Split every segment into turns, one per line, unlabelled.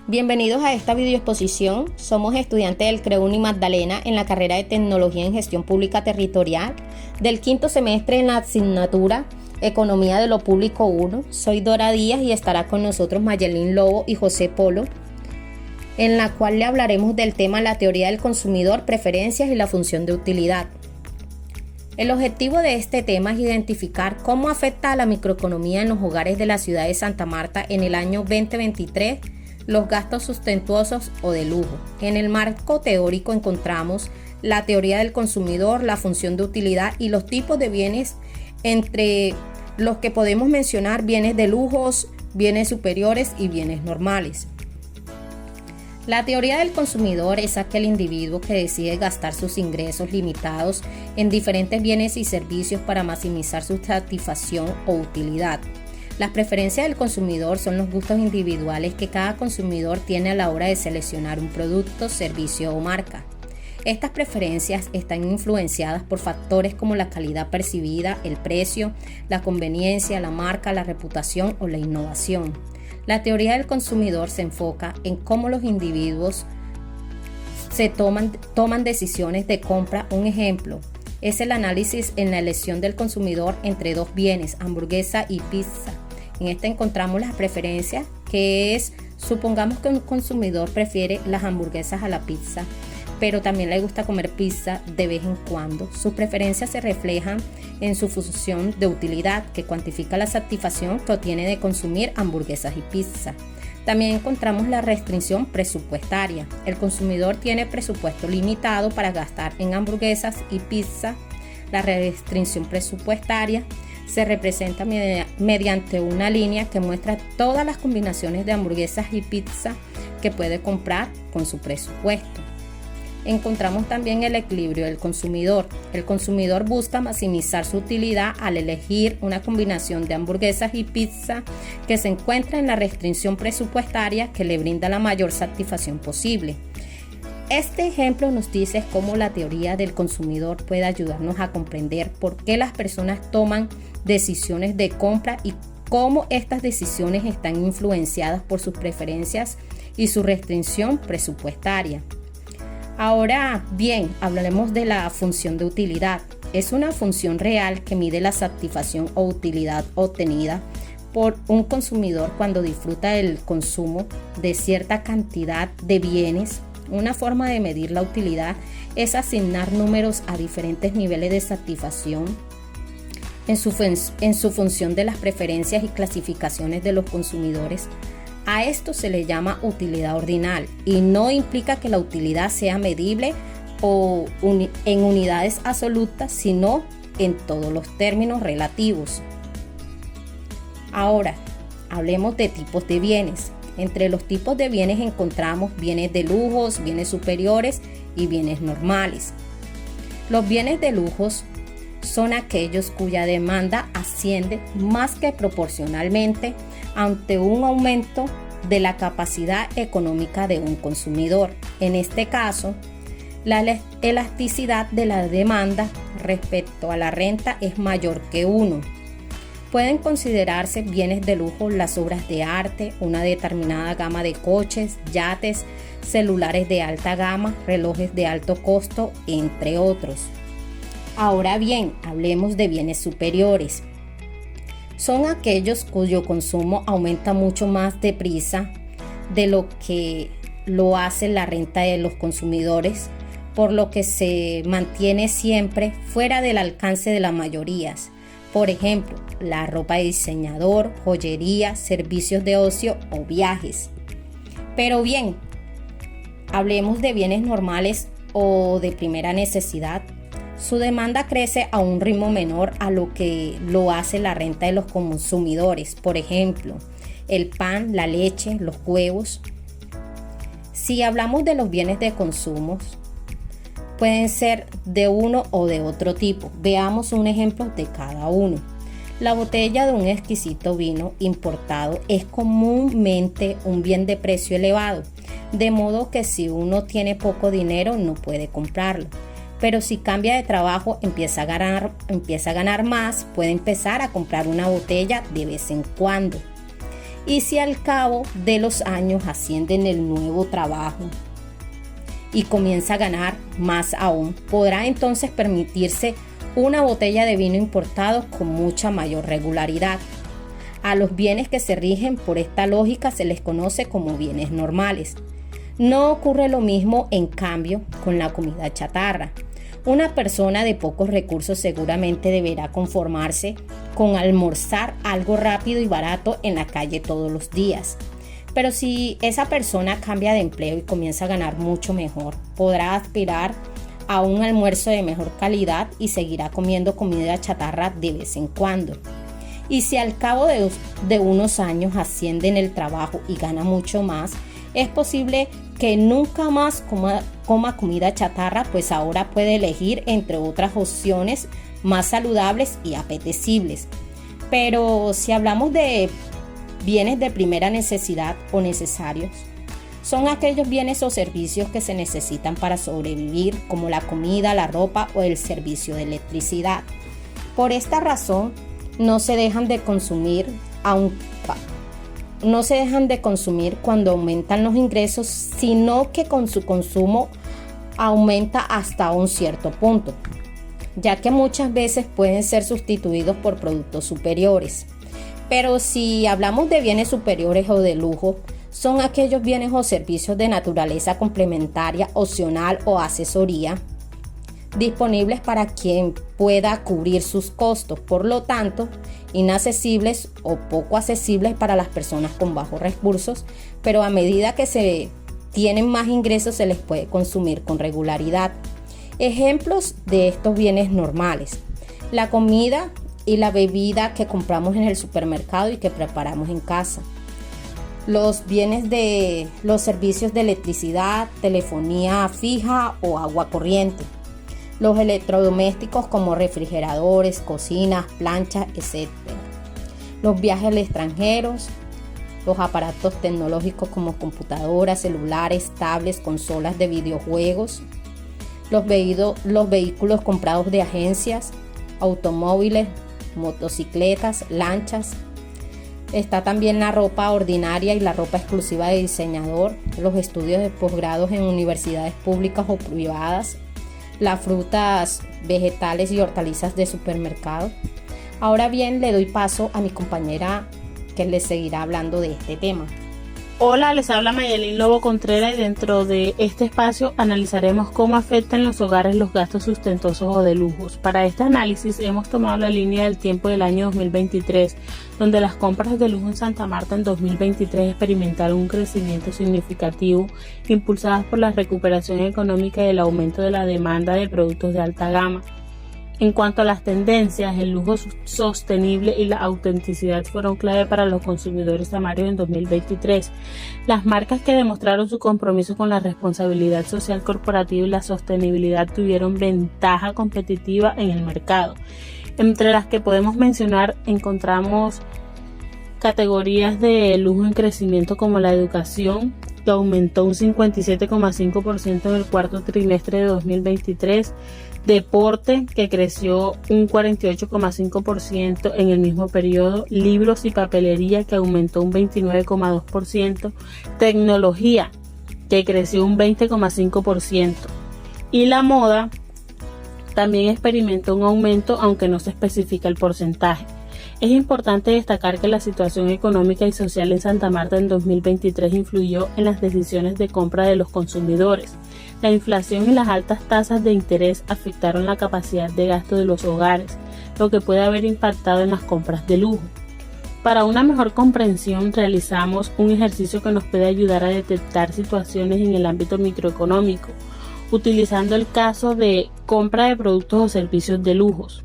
Bienvenidos a esta videoexposición. Somos estudiantes del CREUNI Magdalena en la carrera de Tecnología en Gestión Pública Territorial del quinto semestre en la asignatura Economía de lo Público 1. Soy Dora Díaz y estará con nosotros Mayelín Lobo y José Polo, en la cual le hablaremos del tema la teoría del consumidor, preferencias y la función de utilidad. El objetivo de este tema es identificar cómo afecta a la microeconomía en los hogares de la ciudad de Santa Marta en el año 2023 los gastos sustentuosos o de lujo. En el marco teórico encontramos la teoría del consumidor, la función de utilidad y los tipos de bienes, entre los que podemos mencionar bienes de lujos, bienes superiores y bienes normales. La teoría del consumidor es aquel individuo que decide gastar sus ingresos limitados en diferentes bienes y servicios para maximizar su satisfacción o utilidad. Las preferencias del consumidor son los gustos individuales que cada consumidor tiene a la hora de seleccionar un producto, servicio o marca. Estas preferencias están influenciadas por factores como la calidad percibida, el precio, la conveniencia, la marca, la reputación o la innovación. La teoría del consumidor se enfoca en cómo los individuos toman decisiones de compra. Un ejemplo es el análisis en la elección del consumidor entre dos bienes, hamburguesa y pizza. En esta encontramos las preferencias, que es, supongamos que un consumidor prefiere las hamburguesas a la pizza, pero también le gusta comer pizza de vez en cuando. Sus preferencias se reflejan en su función de utilidad, que cuantifica la satisfacción que obtiene de consumir hamburguesas y pizza. También encontramos la restricción presupuestaria. El consumidor tiene presupuesto limitado para gastar en hamburguesas y pizza. La restricción presupuestaria se representa mediante una línea que muestra todas las combinaciones de hamburguesas y pizza que puede comprar con su presupuesto. Encontramos también el equilibrio del consumidor. El consumidor busca maximizar su utilidad al elegir una combinación de hamburguesas y pizza que se encuentra en la restricción presupuestaria que le brinda la mayor satisfacción posible. Este ejemplo nos dice cómo la teoría del consumidor puede ayudarnos a comprender por qué las personas toman decisiones de compra y cómo estas decisiones están influenciadas por sus preferencias y su restricción presupuestaria. Ahora bien, hablaremos de la función de utilidad. Es una función real que mide la satisfacción o utilidad obtenida por un consumidor cuando disfruta del consumo de cierta cantidad de bienes. Una forma de medir la utilidad es asignar números a diferentes niveles de satisfacción en su función de las preferencias y clasificaciones de los consumidores. A esto se le llama utilidad ordinal y no implica que la utilidad sea medible o en unidades absolutas, sino en todos los términos relativos. Ahora, hablemos de tipos de bienes. Entre los tipos de bienes encontramos bienes de lujos, bienes superiores y bienes normales. Los bienes de lujos son aquellos cuya demanda asciende más que proporcionalmente ante un aumento de la capacidad económica de un consumidor. En este caso, la elasticidad de la demanda respecto a la renta es mayor que 1. Pueden considerarse bienes de lujo las obras de arte, una determinada gama de coches, yates, celulares de alta gama, relojes de alto costo, entre otros. Ahora bien, hablemos de bienes superiores. Son aquellos cuyo consumo aumenta mucho más deprisa de lo que lo hace la renta de los consumidores, por lo que se mantiene siempre fuera del alcance de las mayorías. Por ejemplo, la ropa de diseñador, joyería, servicios de ocio o viajes. Pero bien, hablemos de bienes normales o de primera necesidad. Su demanda crece a un ritmo menor a lo que lo hace la renta de los consumidores. Por ejemplo, el pan, la leche, los huevos. Si hablamos de los bienes de consumo, pueden ser de uno o de otro tipo. Veamos un ejemplo de cada uno. La botella de un exquisito vino importado es comúnmente un bien de precio elevado, de modo que si uno tiene poco dinero no puede comprarlo. Pero si cambia de trabajo, empieza a ganar más, puede empezar a comprar una botella de vez en cuando. Y si al cabo de los años asciende en el nuevo trabajo y comienza a ganar más aún, podrá entonces permitirse una botella de vino importado con mucha mayor regularidad. A los bienes que se rigen por esta lógica se les conoce como bienes normales. No ocurre lo mismo, en cambio, con la comida chatarra. Una persona de pocos recursos seguramente deberá conformarse con almorzar algo rápido y barato en la calle todos los días. Pero si esa persona cambia de empleo y comienza a ganar mucho mejor, podrá aspirar a un almuerzo de mejor calidad y seguirá comiendo comida chatarra de vez en cuando. Y si al cabo de unos años asciende en el trabajo y gana mucho más, es posible que nunca más coma comida chatarra, pues ahora puede elegir entre otras opciones más saludables y apetecibles. Pero si hablamos de bienes de primera necesidad o necesarios, son aquellos bienes o servicios que se necesitan para sobrevivir, como la comida, la ropa o el servicio de electricidad. Por esta razón, no se dejan de consumir cuando aumentan los ingresos, sino que con su consumo aumenta hasta un cierto punto, ya que muchas veces pueden ser sustituidos por productos superiores. Pero si hablamos de bienes superiores o de lujo, son aquellos bienes o servicios de naturaleza complementaria, opcional o asesoría, disponibles para quien pueda cubrir sus costos, por lo tanto, inaccesibles o poco accesibles para las personas con bajos recursos, pero a medida que se tienen más ingresos se les puede consumir con regularidad. Ejemplos de estos bienes normales: la comida y la bebida que compramos en el supermercado y que preparamos en casa. Los servicios de electricidad, telefonía fija o agua corriente. Los electrodomésticos como refrigeradores, cocinas, planchas, etc. Los viajes al extranjero, los aparatos tecnológicos como computadoras, celulares, tablets, consolas de videojuegos, los vehículos comprados de agencias, automóviles, motocicletas, lanchas. Está también la ropa ordinaria y la ropa exclusiva de diseñador, los estudios de posgrados en universidades públicas o privadas, las frutas, vegetales y hortalizas de supermercado. Ahora bien, le doy paso a mi compañera que les seguirá hablando de este tema.
Hola, les habla Mayelín Lobo Contreras y dentro de este espacio analizaremos cómo afectan en los hogares los gastos sustentosos o de lujos. Para este análisis hemos tomado la línea del tiempo del año 2023, donde las compras de lujo en Santa Marta en 2023 experimentaron un crecimiento significativo, impulsadas por la recuperación económica y el aumento de la demanda de productos de alta gama. En cuanto a las tendencias, el lujo sostenible y la autenticidad fueron clave para los consumidores samarios en 2023. Las marcas que demostraron su compromiso con la responsabilidad social corporativa y la sostenibilidad tuvieron ventaja competitiva en el mercado. Entre las que podemos mencionar encontramos categorías de lujo en crecimiento como la educación, que aumentó un 57,5% en el cuarto trimestre de 2023, deporte, que creció un 48,5% en el mismo periodo, libros y papelería, que aumentó un 29,2%, tecnología, que creció un 20,5%, y la moda también experimentó un aumento, aunque no se especifica el porcentaje. Es importante destacar que la situación económica y social en Santa Marta en 2023 influyó en las decisiones de compra de los consumidores. La inflación y las altas tasas de interés afectaron la capacidad de gasto de los hogares, lo que puede haber impactado en las compras de lujo. Para una mejor comprensión, realizamos un ejercicio que nos puede ayudar a detectar situaciones en el ámbito microeconómico, utilizando el caso de compra de productos o servicios de lujos.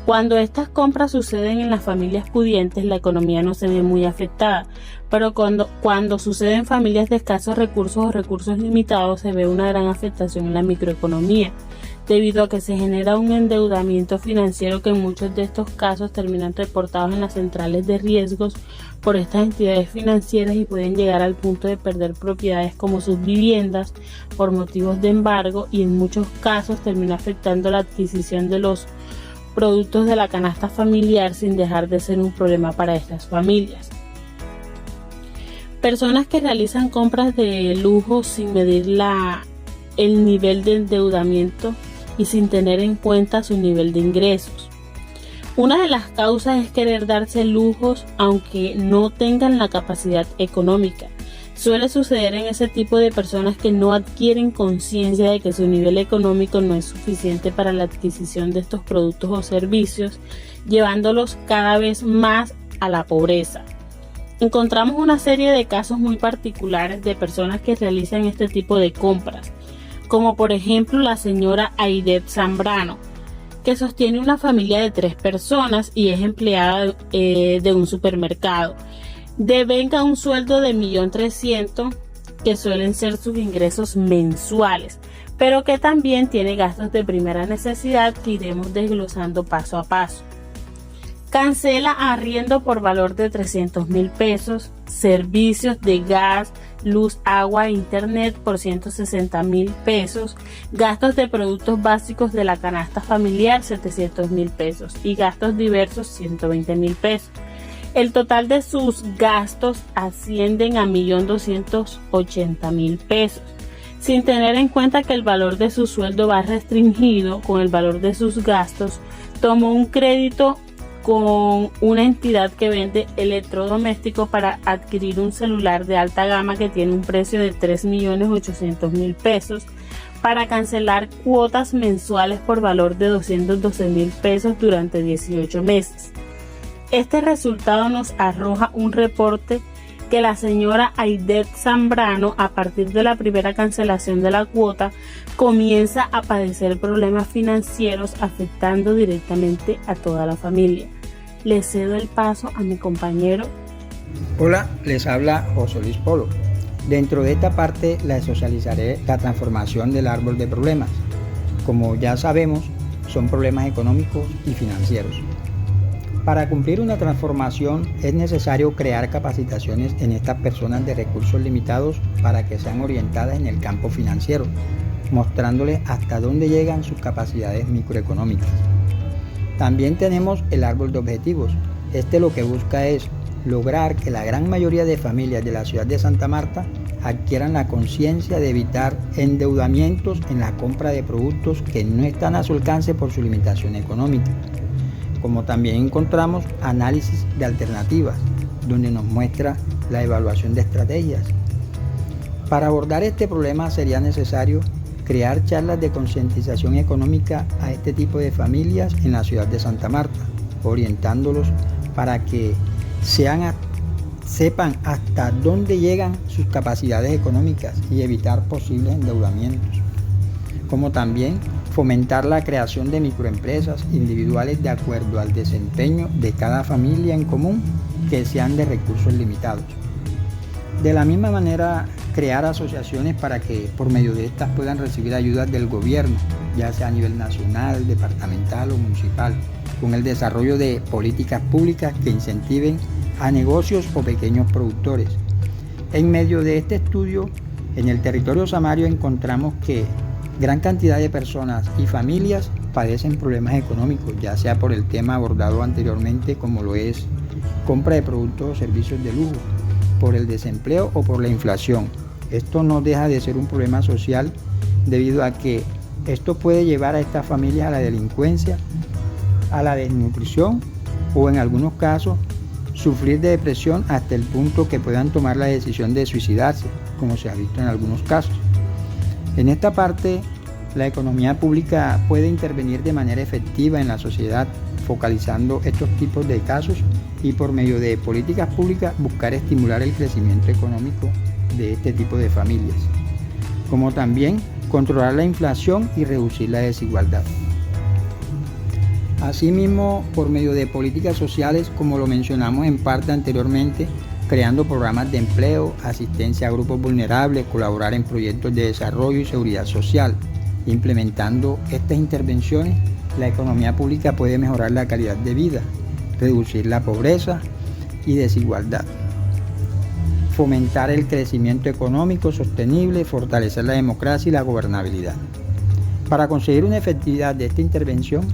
Cuando estas compras suceden en las familias pudientes, la economía no se ve muy afectada, pero cuando sucede en familias de escasos recursos o recursos limitados, se ve una gran afectación en la microeconomía, debido a que se genera un endeudamiento financiero que en muchos de estos casos terminan reportados en las centrales de riesgos por estas entidades financieras y pueden llegar al punto de perder propiedades como sus viviendas por motivos de embargo, y en muchos casos termina afectando la adquisición de los productos de la canasta familiar, sin dejar de ser un problema para estas familias. Personas que realizan compras de lujo sin medir el nivel de endeudamiento y sin tener en cuenta su nivel de ingresos. Una de las causas es querer darse lujos aunque no tengan la capacidad económica. Suele suceder en ese tipo de personas que no adquieren conciencia de que su nivel económico no es suficiente para la adquisición de estos productos o servicios, llevándolos cada vez más a la pobreza. Encontramos una serie de casos muy particulares de personas que realizan este tipo de compras, como por ejemplo la señora Aidet Zambrano, que sostiene una familia de 3 personas y es empleada de un supermercado. Devenga un sueldo de 1.300.000, que suelen ser sus ingresos mensuales, pero que también tiene gastos de primera necesidad que iremos desglosando paso a paso. Cancela arriendo por valor de 300.000 pesos, servicios de gas, luz, agua e internet por 160.000 pesos, gastos de productos básicos de la canasta familiar 700.000 pesos y gastos diversos 120.000 pesos. El total de sus gastos ascienden a 1.280.000 pesos, sin tener en cuenta que el valor de su sueldo va restringido con el valor de sus gastos. Tomó un crédito con una entidad que vende electrodomésticos para adquirir un celular de alta gama que tiene un precio de 3.800.000 pesos, para cancelar cuotas mensuales por valor de 212.000 pesos durante 18 meses. Este resultado nos arroja un reporte que la señora Aidet Zambrano, a partir de la primera cancelación de la cuota, comienza a padecer problemas financieros afectando directamente a toda la familia. Le cedo el paso a mi compañero.
Hola, les habla José Luis Polo. Dentro de esta parte les socializaré la transformación del árbol de problemas. Como ya sabemos, son problemas económicos y financieros. Para cumplir una transformación es necesario crear capacitaciones en estas personas de recursos limitados para que sean orientadas en el campo financiero, mostrándoles hasta dónde llegan sus capacidades microeconómicas. También tenemos el árbol de objetivos. Este lo que busca es lograr que la gran mayoría de familias de la ciudad de Santa Marta adquieran la conciencia de evitar endeudamientos en la compra de productos que no están a su alcance por su limitación económica. Como también encontramos análisis de alternativas, donde nos muestra la evaluación de estrategias. Para abordar este problema sería necesario crear charlas de concientización económica a este tipo de familias en la ciudad de Santa Marta, orientándolos para que sepan hasta dónde llegan sus capacidades económicas y evitar posibles endeudamientos. Como también fomentar la creación de microempresas individuales de acuerdo al desempeño de cada familia en común que sean de recursos limitados. De la misma manera, crear asociaciones para que por medio de estas puedan recibir ayudas del gobierno, ya sea a nivel nacional, departamental o municipal, con el desarrollo de políticas públicas que incentiven a negocios o pequeños productores. En medio de este estudio, en el territorio samario encontramos que gran cantidad de personas y familias padecen problemas económicos, ya sea por el tema abordado anteriormente como lo es compra de productos o servicios de lujo, por el desempleo o por la inflación. Esto no deja de ser un problema social debido a que esto puede llevar a estas familias a la delincuencia, a la desnutrición o en algunos casos sufrir de depresión hasta el punto que puedan tomar la decisión de suicidarse, como se ha visto en algunos casos. En esta parte, la economía pública puede intervenir de manera efectiva en la sociedad, focalizando estos tipos de casos y por medio de políticas públicas buscar estimular el crecimiento económico de este tipo de familias, como también controlar la inflación y reducir la desigualdad. Asimismo, por medio de políticas sociales, como lo mencionamos en parte anteriormente, creando programas de empleo, asistencia a grupos vulnerables, colaborar en proyectos de desarrollo y seguridad social. Implementando estas intervenciones, la economía pública puede mejorar la calidad de vida, reducir la pobreza y desigualdad, fomentar el crecimiento económico sostenible, fortalecer la democracia y la gobernabilidad. Para conseguir una efectividad de esta intervención,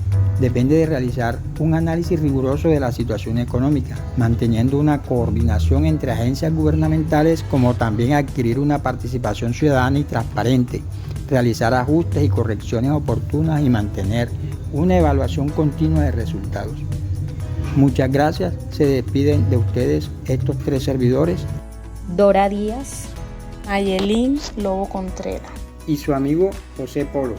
depende de realizar un análisis riguroso de la situación económica, manteniendo una coordinación entre agencias gubernamentales, como también adquirir una participación ciudadana y transparente, realizar ajustes y correcciones oportunas y mantener una evaluación continua de resultados. Muchas gracias. Se despiden de ustedes estos 3 servidores.
Dora Díaz,
Mayelín Lobo Contreras
y su amigo José Polo.